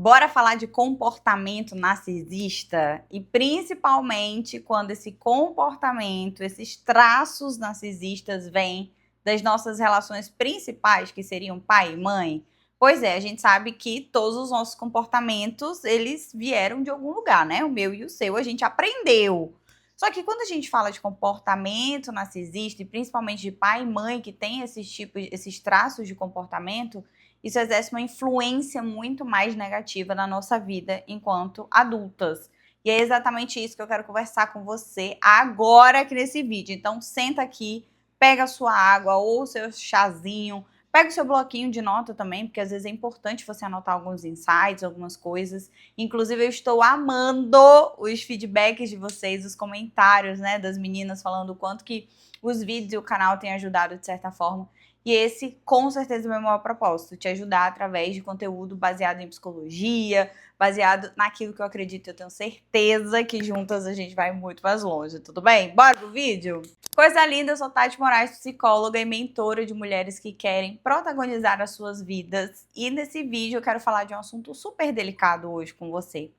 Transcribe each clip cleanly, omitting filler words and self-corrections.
Bora falar de comportamento narcisista e principalmente quando esse comportamento, esses traços narcisistas vêm das nossas relações principais, que seriam pai e mãe. Pois é, a gente sabe que todos os nossos comportamentos, eles vieram de algum lugar, né? O meu e o seu, a gente aprendeu. Só que quando a gente fala de comportamento narcisista, e principalmente de pai e mãe que tem esses tipos, esses traços de comportamento, isso exerce uma influência muito mais negativa na nossa vida enquanto adultas. E é exatamente isso que eu quero conversar com você agora aqui nesse vídeo. Então senta aqui, pega a sua água ou o seu chazinho, pega o seu bloquinho de nota também, porque às vezes é importante você anotar alguns insights, algumas coisas. Inclusive eu estou amando os feedbacks de vocês, os comentários, né, das meninas falando o quanto que os vídeos e o canal têm ajudado de certa forma. E esse, com certeza, é o meu maior propósito, te ajudar através de conteúdo baseado em psicologia, baseado naquilo que eu acredito, eu tenho certeza que juntas a gente vai muito mais longe, tudo bem? Bora pro vídeo? Coisa linda, eu sou Tati Moraes, psicóloga e mentora de mulheres que querem protagonizar as suas vidas. E nesse vídeo eu quero falar de um assunto super delicado hoje com você.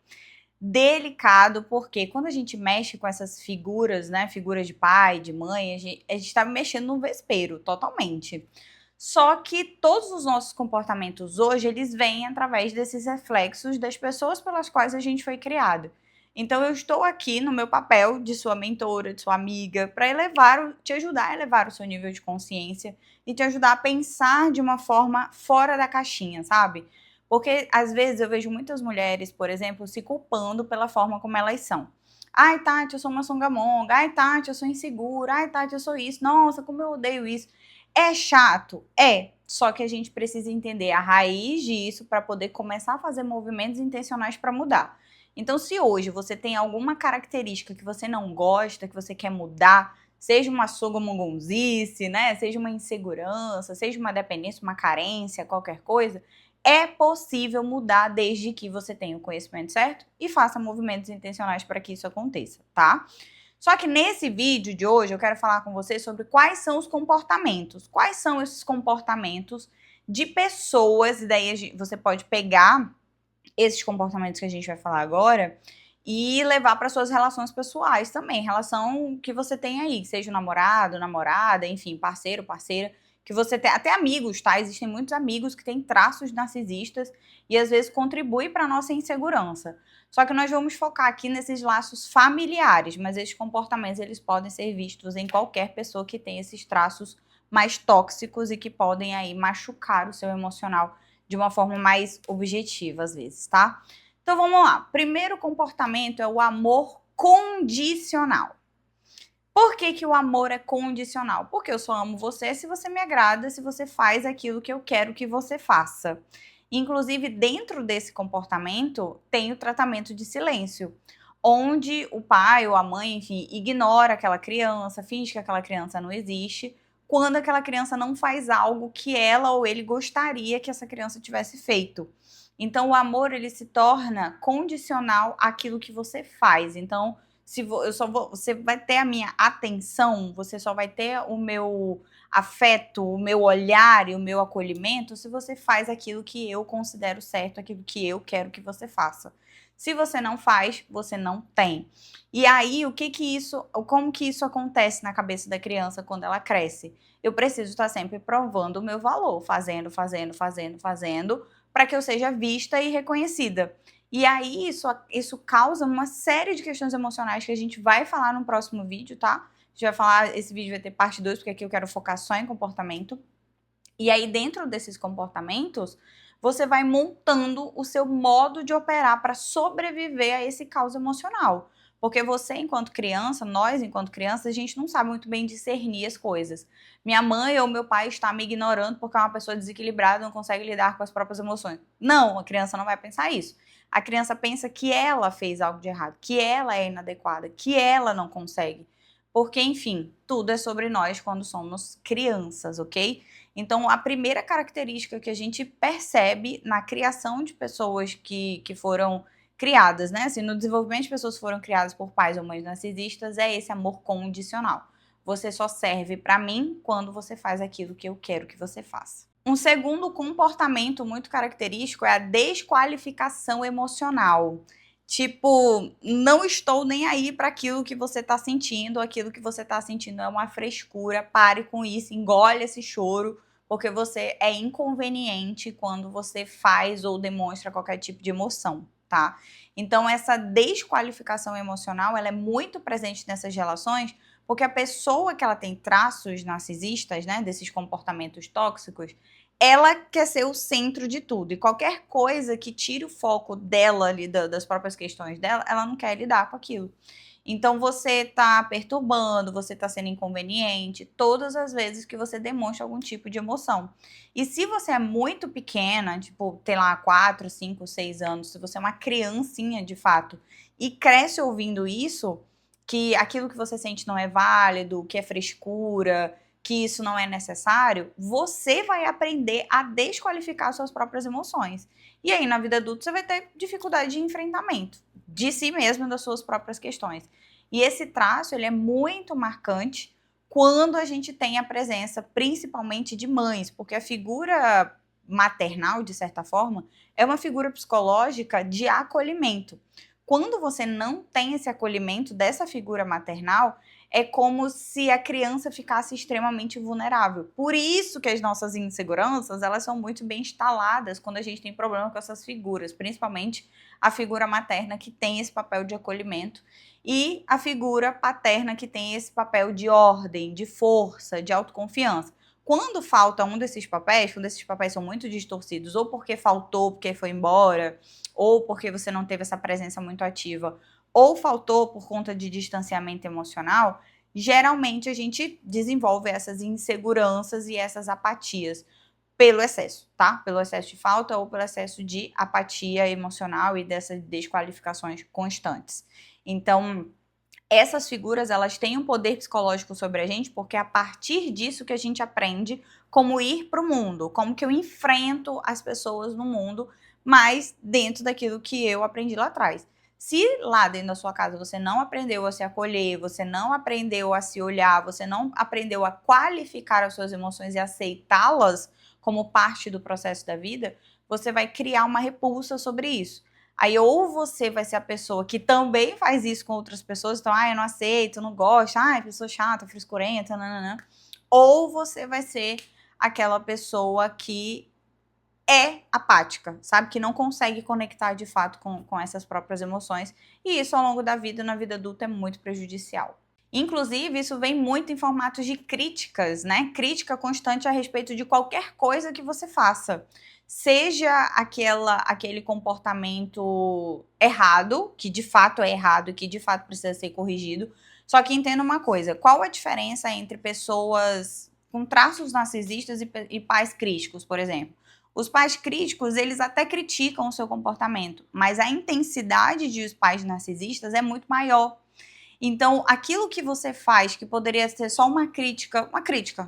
Delicado porque quando a gente mexe com essas figuras, né, figuras de pai, de mãe, a gente tá mexendo no vespeiro, totalmente. Só que todos os nossos comportamentos hoje, eles vêm através desses reflexos das pessoas pelas quais a gente foi criado. Então eu estou aqui no meu papel de sua mentora, de sua amiga, para te ajudar a elevar o seu nível de consciência e te ajudar a pensar de uma forma fora da caixinha, sabe? Porque às vezes eu vejo muitas mulheres, por exemplo, se culpando pela forma como elas são. Ai, Tati, eu sou uma songamonga. Ai, Tati, eu sou insegura. Ai, Tati, eu sou isso. Nossa, como eu odeio isso. É chato? É. Só que a gente precisa entender a raiz disso para poder começar a fazer movimentos intencionais para mudar. Então, se hoje você tem alguma característica que você não gosta, que você quer mudar, seja uma sogomongonzice, né? Seja uma insegurança, seja uma dependência, uma carência, qualquer coisa, é possível mudar desde que você tenha o conhecimento certo e faça movimentos intencionais para que isso aconteça, tá? Só que nesse vídeo de hoje eu quero falar com você sobre quais são os comportamentos. Quais são esses comportamentos de pessoas, e daí você pode pegar esses comportamentos que a gente vai falar agora e levar para suas relações pessoais também, relação que você tem aí, seja o namorado, namorada, enfim, parceiro, parceira, que você tem, até amigos, tá? Existem muitos amigos que têm traços narcisistas e às vezes contribuem para nossa insegurança. Só que nós vamos focar aqui nesses laços familiares, mas esses comportamentos eles podem ser vistos em qualquer pessoa que tem esses traços mais tóxicos e que podem aí machucar o seu emocional de uma forma mais objetiva às vezes, tá? Então vamos lá. Primeiro comportamento é o amor condicional. Por que que o amor é condicional? Porque eu só amo você se você me agrada, se você faz aquilo que eu quero que você faça. Inclusive, dentro desse comportamento, tem o tratamento de silêncio, onde o pai ou a mãe, enfim, ignora aquela criança, finge que aquela criança não existe, quando aquela criança não faz algo que ela ou ele gostaria que essa criança tivesse feito. Então, o amor, ele se torna condicional àquilo que você faz. Então, você vai ter a minha atenção, você só vai ter o meu afeto, o meu olhar e o meu acolhimento se você faz aquilo que eu considero certo, aquilo que eu quero que você faça. Se você não faz, você não tem. E aí, como que isso acontece na cabeça da criança quando ela cresce? Eu preciso estar sempre provando o meu valor, fazendo, para que eu seja vista e reconhecida. E aí isso causa uma série de questões emocionais que a gente vai falar no próximo vídeo, tá? A gente vai falar, esse vídeo vai ter parte 2, porque aqui eu quero focar só em comportamento. E aí dentro desses comportamentos, você vai montando o seu modo de operar para sobreviver a esse caos emocional. Porque você, enquanto criança, nós, enquanto criança, a gente não sabe muito bem discernir as coisas. Minha mãe ou meu pai está me ignorando porque é uma pessoa desequilibrada, não consegue lidar com as próprias emoções. Não, a criança não vai pensar isso. A criança pensa que ela fez algo de errado, que ela é inadequada, que ela não consegue. Porque, enfim, tudo é sobre nós quando somos crianças, ok? Então, a primeira característica que a gente percebe na criação de pessoas que foram criadas, né? Assim, no desenvolvimento de pessoas que foram criadas por pais ou mães narcisistas é esse amor condicional. Você só serve para mim quando você faz aquilo que eu quero que você faça. Um segundo comportamento muito característico é a desqualificação emocional. Tipo, não estou nem aí para aquilo que você está sentindo, aquilo que você está sentindo é uma frescura, pare com isso, engole esse choro, porque você é inconveniente quando você faz ou demonstra qualquer tipo de emoção, tá? Então, essa desqualificação emocional, ela é muito presente nessas relações, porque a pessoa que ela tem traços narcisistas, né, desses comportamentos tóxicos, ela quer ser o centro de tudo. E qualquer coisa que tire o foco dela ali, das próprias questões dela, ela não quer lidar com aquilo. Então você tá perturbando, você tá sendo inconveniente todas as vezes que você demonstra algum tipo de emoção. E se você é muito pequena, tipo, tem lá 4, 5, 6 anos, se você é uma criancinha de fato e cresce ouvindo isso, que aquilo que você sente não é válido, que é frescura, que isso não é necessário, você vai aprender a desqualificar suas próprias emoções. E aí, na vida adulta, você vai ter dificuldade de enfrentamento de si mesmo, das suas próprias questões. E esse traço, ele é muito marcante quando a gente tem a presença, principalmente de mães, porque a figura maternal, de certa forma, é uma figura psicológica de acolhimento. Quando você não tem esse acolhimento dessa figura maternal, é como se a criança ficasse extremamente vulnerável. Por isso que as nossas inseguranças, elas são muito bem instaladas quando a gente tem problema com essas figuras, principalmente a figura materna que tem esse papel de acolhimento e a figura paterna que tem esse papel de ordem, de força, de autoconfiança. Quando falta um desses papéis, quando esses papéis são muito distorcidos, ou porque faltou, porque foi embora, ou porque você não teve essa presença muito ativa, ou faltou por conta de distanciamento emocional, geralmente a gente desenvolve essas inseguranças e essas apatias pelo excesso, tá? Pelo excesso de falta ou pelo excesso de apatia emocional e dessas desqualificações constantes. Então, essas figuras, elas têm um poder psicológico sobre a gente, porque é a partir disso que a gente aprende como ir para o mundo, como que eu enfrento as pessoas no mundo, mas dentro daquilo que eu aprendi lá atrás. Se lá dentro da sua casa você não aprendeu a se acolher, você não aprendeu a se olhar, você não aprendeu a qualificar as suas emoções e aceitá-las como parte do processo da vida, você vai criar uma repulsa sobre isso. Aí ou você vai ser a pessoa que também faz isso com outras pessoas, então, eu não aceito, eu não gosto, pessoa chata, frescurenta, nananã. Ou você vai ser aquela pessoa que é apática, sabe? Que não consegue conectar de fato com essas próprias emoções. E isso ao longo da vida, na vida adulta, é muito prejudicial. Inclusive, isso vem muito em formatos de críticas, né? Crítica constante a respeito de qualquer coisa que você faça. Seja aquele comportamento errado, que de fato é errado e que de fato precisa ser corrigido. Só que entenda uma coisa: qual a diferença entre pessoas com traços narcisistas e pais críticos, por exemplo? Os pais críticos, eles até criticam o seu comportamento, mas a intensidade de os pais narcisistas é muito maior. Então, aquilo que você faz, que poderia ser só uma crítica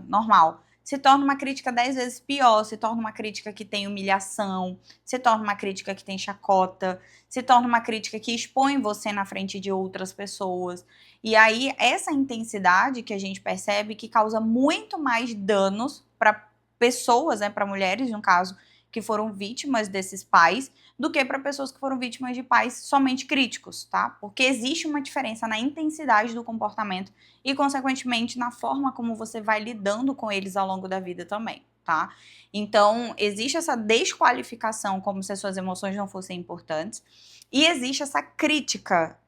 normal, se torna uma crítica 10 vezes pior, se torna uma crítica que tem humilhação, se torna uma crítica que tem chacota, se torna uma crítica que expõe você na frente de outras pessoas. E aí, essa intensidade que a gente percebe que causa muito mais danos para pessoas, né, para mulheres, no caso, que foram vítimas desses pais, do que para pessoas que foram vítimas de pais somente críticos, tá? Porque existe uma diferença na intensidade do comportamento e, consequentemente, na forma como você vai lidando com eles ao longo da vida também, tá? Então, existe essa desqualificação como se as suas emoções não fossem importantes e existe essa crítica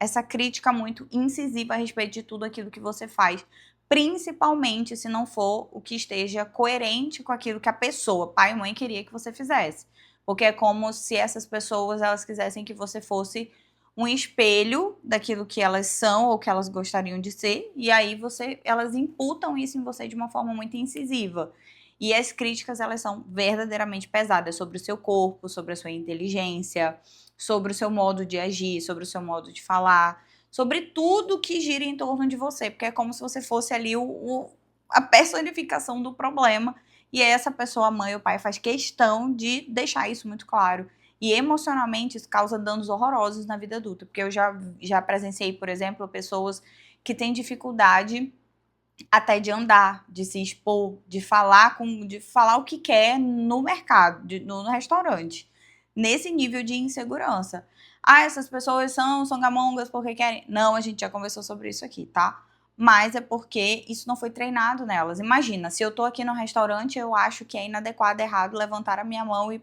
muito incisiva a respeito de tudo aquilo que você faz, principalmente se não for o que esteja coerente com aquilo que a pessoa, pai e mãe, queria que você fizesse. Porque é como se essas pessoas, elas quisessem que você fosse um espelho daquilo que elas são ou que elas gostariam de ser, e aí elas imputam isso em você de uma forma muito incisiva. E as críticas, elas são verdadeiramente pesadas sobre o seu corpo, sobre a sua inteligência, sobre o seu modo de agir, sobre o seu modo de falar, sobre tudo que gira em torno de você, porque é como se você fosse ali a personificação do problema, e essa pessoa, a mãe ou o pai, faz questão de deixar isso muito claro. E emocionalmente isso causa danos horrorosos na vida adulta, porque eu já presenciei, por exemplo, pessoas que têm dificuldade até de andar, de se expor, de falar o que quer no mercado, no restaurante. Nesse nível de insegurança. Ah, essas pessoas são songamongas porque querem. Não, a gente já conversou sobre isso aqui, tá? Mas é porque isso não foi treinado nelas. Imagina, se eu tô aqui no restaurante, eu acho que é inadequado, errado levantar a minha mão e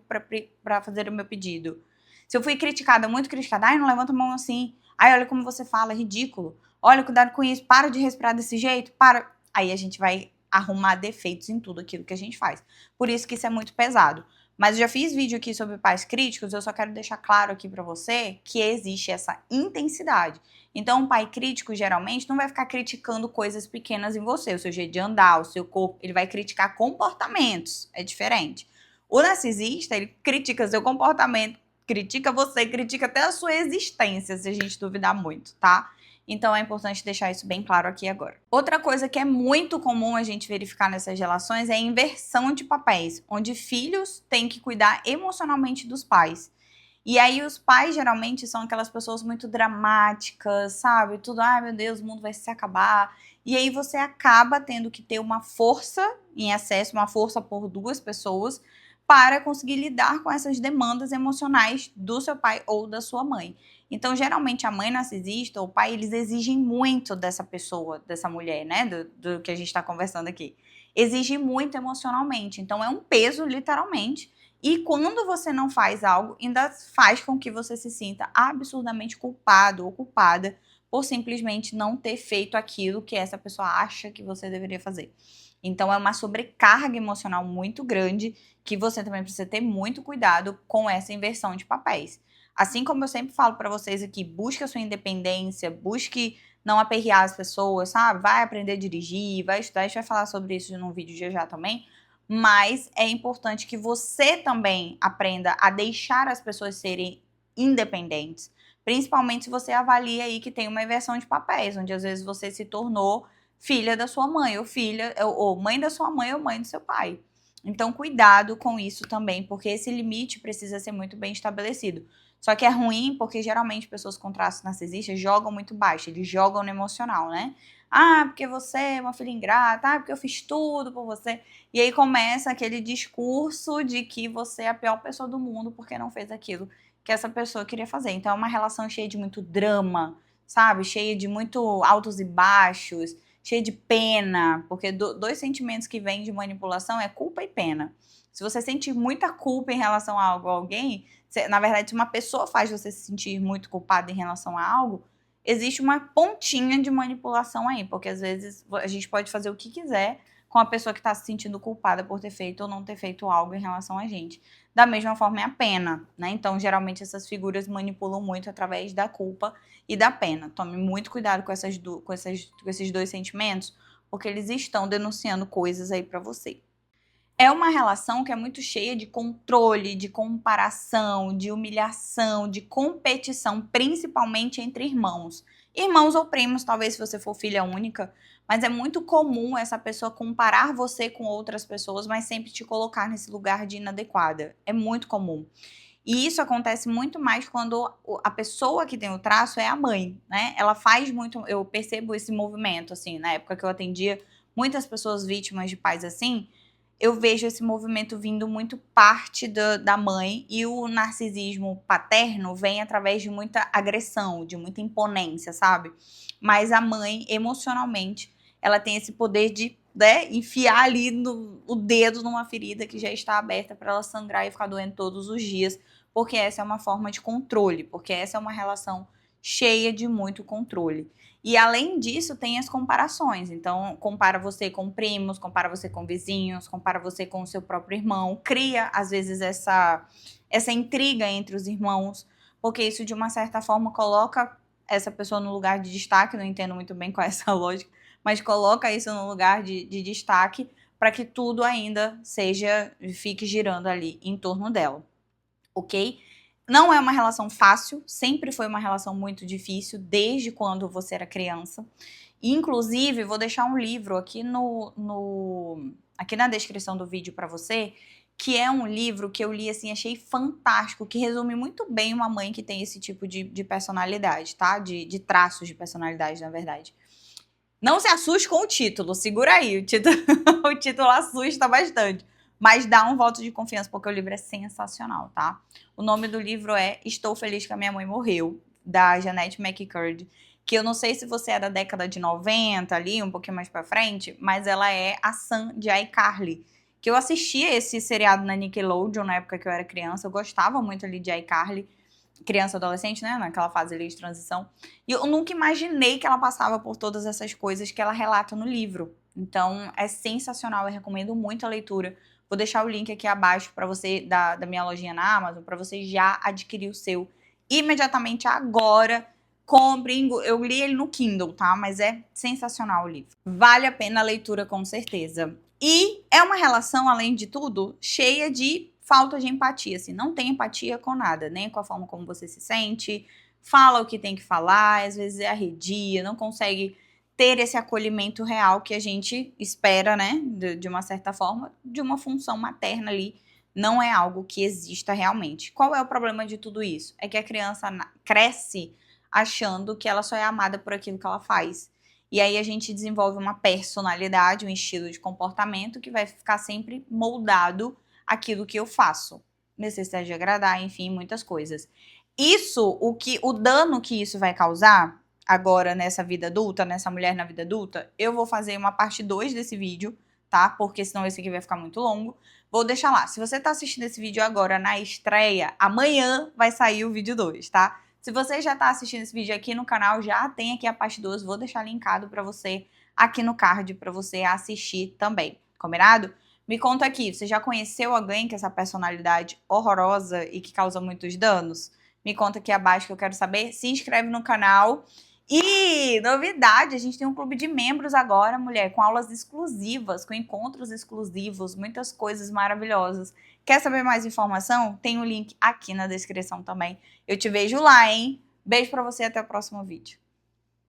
para fazer o meu pedido. Se eu fui criticada, muito criticada, ai, não levanta a mão assim. Ai, olha como você fala, é ridículo. Olha, cuidado com isso, para de respirar desse jeito, para. Aí a gente vai arrumar defeitos em tudo aquilo que a gente faz. Por isso que isso é muito pesado. Mas eu já fiz vídeo aqui sobre pais críticos, eu só quero deixar claro aqui para você que existe essa intensidade. Então, um pai crítico geralmente não vai ficar criticando coisas pequenas em você, o seu jeito de andar, o seu corpo, ele vai criticar comportamentos, é diferente. O narcisista, ele critica seu comportamento, critica você, critica até a sua existência, se a gente duvidar muito, tá? Então é importante deixar isso bem claro aqui agora. Outra coisa que é muito comum a gente verificar nessas relações é a inversão de papéis, onde filhos têm que cuidar emocionalmente dos pais. E aí os pais geralmente são aquelas pessoas muito dramáticas, sabe? Tudo, ai meu Deus, o mundo vai se acabar. E aí você acaba tendo que ter uma força em excesso, uma força por duas pessoas para conseguir lidar com essas demandas emocionais do seu pai ou da sua mãe. Então, geralmente, a mãe narcisista ou o pai, eles exigem muito dessa pessoa, dessa mulher, né? Do que a gente está conversando aqui. Exige muito emocionalmente. Então, é um peso, literalmente. E quando você não faz algo, ainda faz com que você se sinta absurdamente culpado ou culpada por simplesmente não ter feito aquilo que essa pessoa acha que você deveria fazer. Então, é uma sobrecarga emocional muito grande que você também precisa ter muito cuidado com essa inversão de papéis. Assim como eu sempre falo para vocês aqui, busque a sua independência, busque não aperrear as pessoas, sabe? Vai aprender a dirigir, vai estudar, a gente vai falar sobre isso num vídeo já também. Mas é importante que você também aprenda a deixar as pessoas serem independentes. Principalmente se você avalia aí que tem uma inversão de papéis, onde às vezes você se tornou filha da sua mãe, ou filha, ou mãe da sua mãe, ou mãe do seu pai. Então, cuidado com isso também, porque esse limite precisa ser muito bem estabelecido. Só que é ruim porque geralmente pessoas com traços narcisistas jogam muito baixo, eles jogam no emocional, né? Ah, porque você é uma filha ingrata, ah, porque eu fiz tudo por você. E aí começa aquele discurso de que você é a pior pessoa do mundo porque não fez aquilo que essa pessoa queria fazer. Então é uma relação cheia de muito drama, sabe? Cheia de muito altos e baixos, cheia de pena, porque dois sentimentos que vêm de manipulação é culpa e pena. Se você sente muita culpa em relação a algo ou alguém, na verdade, se uma pessoa faz você se sentir muito culpado em relação a algo, existe uma pontinha de manipulação aí, porque às vezes a gente pode fazer o que quiser com a pessoa que está se sentindo culpada por ter feito ou não ter feito algo em relação a gente. Da mesma forma é a pena, né? Então, geralmente essas figuras manipulam muito através da culpa e da pena. Tome muito cuidado com esses dois sentimentos, porque eles estão denunciando coisas aí para você. É uma relação que é muito cheia de controle, de comparação, de humilhação, de competição, principalmente entre irmãos. Irmãos ou primos, talvez se você for filha única, mas é muito comum essa pessoa comparar você com outras pessoas, mas sempre te colocar nesse lugar de inadequada. É muito comum. E isso acontece muito mais quando a pessoa que tem o traço é a mãe, né? Ela faz muito, eu percebo esse movimento, assim, na época que eu atendia muitas pessoas vítimas de pais assim, eu vejo esse movimento vindo muito parte da mãe, e o narcisismo paterno vem através de muita agressão, de muita imponência, sabe? Mas a mãe, emocionalmente, ela tem esse poder de, né, enfiar ali o dedo numa ferida que já está aberta para ela sangrar e ficar doendo todos os dias, porque essa é uma forma de controle, porque essa é uma relação cheia de muito controle. E além disso, tem as comparações. Então, compara você com primos, compara você com vizinhos, compara você com o seu próprio irmão. Cria, às vezes, essa intriga entre os irmãos, porque isso, de uma certa forma, coloca essa pessoa no lugar de destaque. Não entendo muito bem qual é essa lógica, mas coloca isso no lugar de destaque para que tudo ainda fique girando ali em torno dela, ok? Não é uma relação fácil, sempre foi uma relação muito difícil, desde quando você era criança. Inclusive, vou deixar um livro aqui aqui na descrição do vídeo para você, que é um livro que eu li assim, achei fantástico, que resume muito bem uma mãe que tem esse tipo de personalidade, tá? De traços de personalidade, na verdade. Não se assuste com o título, segura aí, o título, o título assusta bastante. Mas dá um voto de confiança, porque o livro é sensacional, tá? O nome do livro é Estou Feliz que a Minha Mãe Morreu, da Jeanette McCurdy, que eu não sei se você é da década de 90 ali, um pouquinho mais pra frente, mas ela é a Sam de iCarly, que eu assistia esse seriado na Nickelodeon na época que eu era criança, eu gostava muito ali de iCarly, criança adolescente, né, naquela fase ali de transição, e eu nunca imaginei que ela passava por todas essas coisas que ela relata no livro. Então é sensacional, eu recomendo muito a leitura. Vou deixar o link aqui abaixo para você da minha lojinha na Amazon, para você já adquirir o seu imediatamente agora. Compre, eu li ele no Kindle, tá? Mas é sensacional o livro. Vale a pena a leitura com certeza. E é uma relação, além de tudo, cheia de falta de empatia, assim, não tem empatia com nada, nem com a forma como você se sente, fala o que tem que falar, às vezes é arredia, não consegue ter esse acolhimento real que a gente espera, né, de uma certa forma, de uma função materna ali, não é algo que exista realmente. Qual é o problema de tudo isso? É que a criança cresce achando que ela só é amada por aquilo que ela faz. E aí a gente desenvolve uma personalidade, um estilo de comportamento que vai ficar sempre moldado aquilo que eu faço. Necessidade de agradar, enfim, muitas coisas. Isso, o dano que isso vai causar agora nessa vida adulta, nessa mulher na vida adulta, eu vou fazer uma parte 2 desse vídeo, tá? Porque senão esse aqui vai ficar muito longo. Vou deixar lá. Se você tá assistindo esse vídeo agora na estreia, amanhã vai sair o vídeo 2, tá? Se você já tá assistindo esse vídeo aqui no canal, já tem aqui a parte 2, vou deixar linkado pra você aqui no card pra você assistir também, combinado? Me conta aqui, você já conheceu alguém com essa personalidade horrorosa e que causa muitos danos? Me conta aqui abaixo que eu quero saber. Se inscreve no canal. E, novidade, a gente tem um clube de membros agora, mulher, com aulas exclusivas, com encontros exclusivos, muitas coisas maravilhosas. Quer saber mais informação? Tem o link aqui na descrição também. Eu te vejo lá, hein? Beijo pra você e até o próximo vídeo.